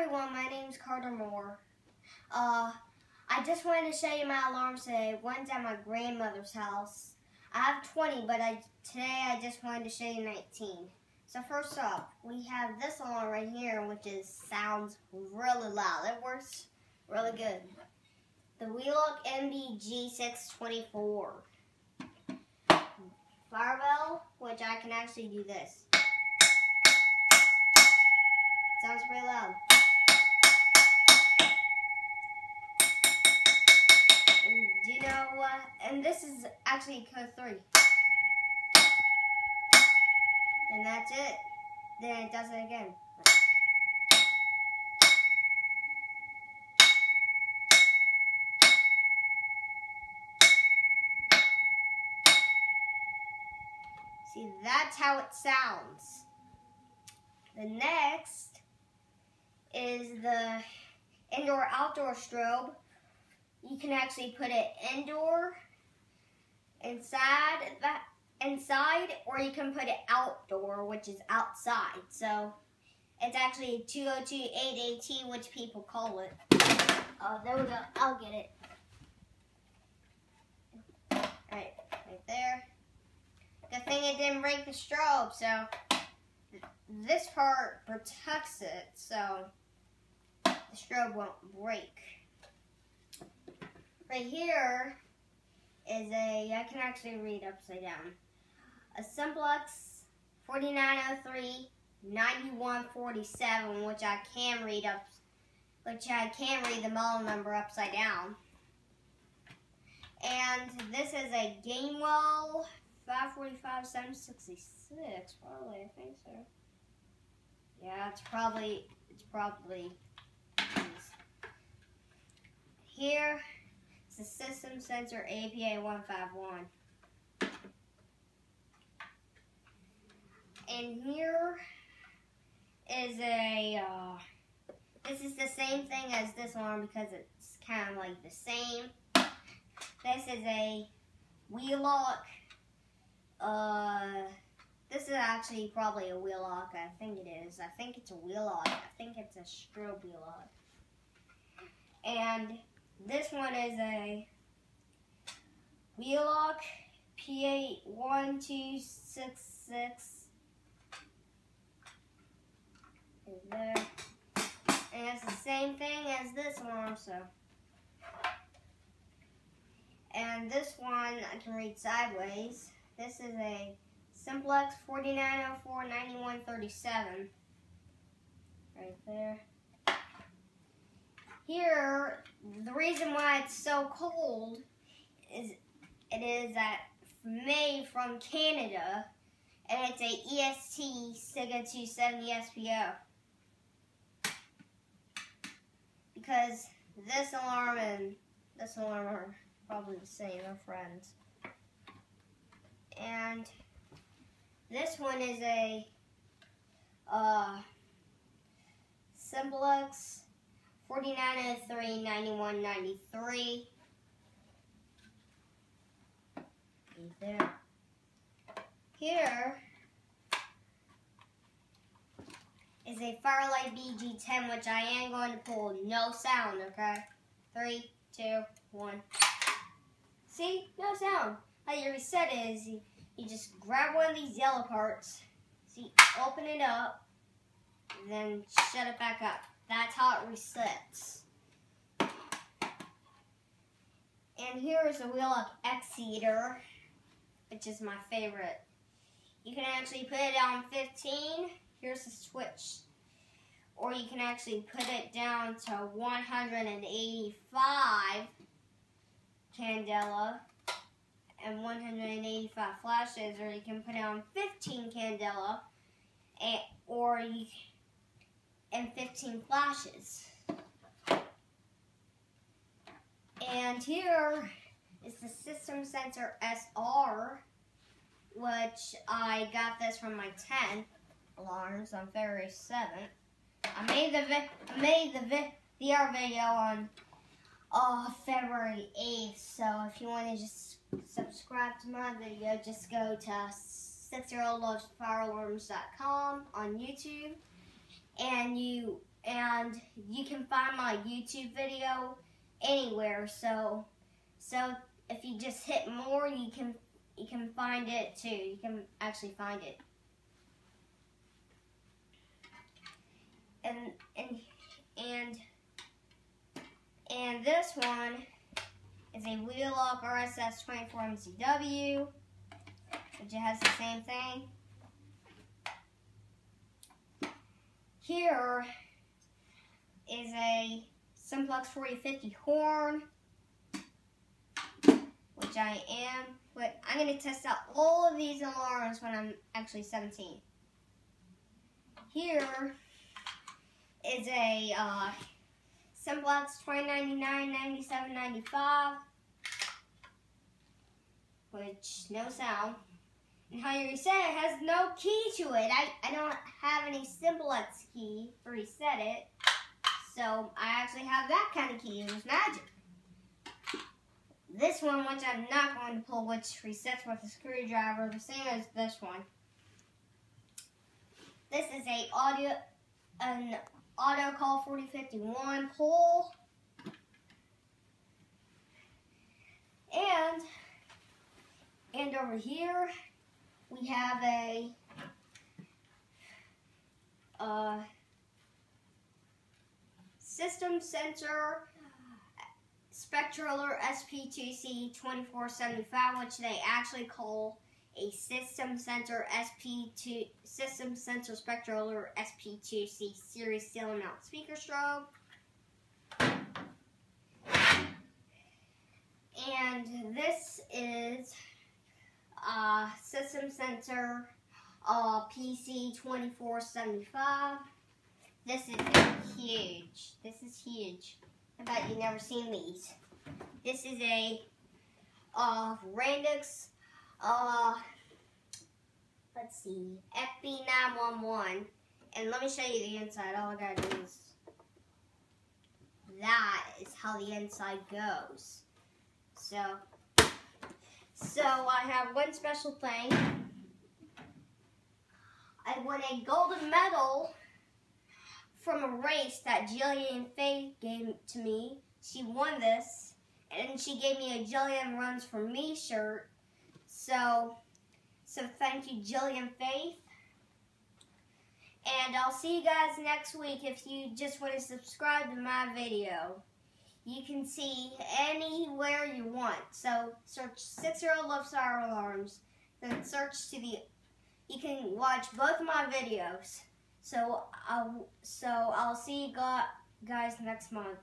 everyone, my name's Carter Moore. I just wanted to show you my alarms today. One's at my grandmother's house. I have 20, but today I just wanted to show you 19. So first up, we have this alarm right here, which sounds really loud. It works really good. The Wheelock MBG624. Fire bell, which I can actually do this. Sounds pretty loud. And do you know what? And this is actually code 3. And that's it. Then it does it again. See, that's how it sounds. The next is the indoor-outdoor strobe. You can actually put it indoor, inside, or you can put it outdoor, which is outside. So it's actually 202.8AT, which people call it. Oh, there we go. I'll get it. Right there. Good thing it didn't break the strobe, so this part protects it, so the strobe won't break. Right here is I can actually read upside down. A Simplex 4903-9147, which I can read the model number upside down. And this is a Gainwell 545-766, probably, I think so. Yeah, it's probably these. Here is the system sensor APA151. And here is this is the same thing as this alarm because it's kind of like the same. This is a Wheelock. This is actually probably a Wheelock. I think it is. I think it's a Wheelock. I think it's a strobe Wheelock. And this one is a Wheelock P81266. Is there. And it's the same thing as this one, so. And this one I can read sideways. This is a Simplex 4904-9137. Right there. Here, the reason why it's so cold is it is made from Canada, and it's a EST SIGA 270 SPO. Because this alarm and this alarm are probably the same, they're friends. And this one is a Simplex 4903-9193. There. Here is a Firelight BG10, which I am going to pull. No sound, okay? 3, 2, 1. See? No sound. How you reset it is you just grab one of these yellow parts, see, open it up, and then shut it back up. That's how it resets. And here is a Wheelock X-Heater, which is my favorite. You can actually put it on 15. Here's the switch. Or you can actually put it down to 185 candela and 185 flashes, or you can put it on 15 candela and 15 flashes. And here is the System Sensor SR, which I got this from my 10 alarms on February 7th. I made the VR video on February 8th, so if you want to just subscribe to my video, just go to 6yearoldlovesfirealarms.com on YouTube, and you and you can find my YouTube video anywhere. So if you just hit more, you can find it too. You can actually find it. And this one is a Wheelock RSS 24 MCW, which it has the same thing. Here is a Simplex 4050 horn, which I am, but I'm going to test out all of these alarms when I'm actually 17. Here is a Simplex 2099 9795, which no sound. And how you reset it has no key to it. I don't have any Simplex key to reset it, so I actually have that kind of key. It was magic. This one, which I'm not going to pull, which resets with a screwdriver, the same as this one. This is an AutoCall 4051 pull. And over here we have a System Sensor Spectraler SP2C 2475, which they actually call a System Sensor Spectraler SP2C series ceiling mount speaker strobe. And this is System Sensor PC 2475. This is huge. This is huge. I bet you've never seen these. This is a Randix let's see, FB911. And let me show you the inside. All I gotta do is, that is how the inside goes. So I have one special thing. I won a golden medal from a race that Jillian Faith gave to me. She won this, and she gave me a Jillian Runs For Me shirt. So thank you, Jillian Faith. And I'll see you guys next week. If you just want to subscribe to my video, you can see anywhere you want. So search 6-year-old loves fire alarms. Then search you can watch both of my videos. So I'll see you guys next month.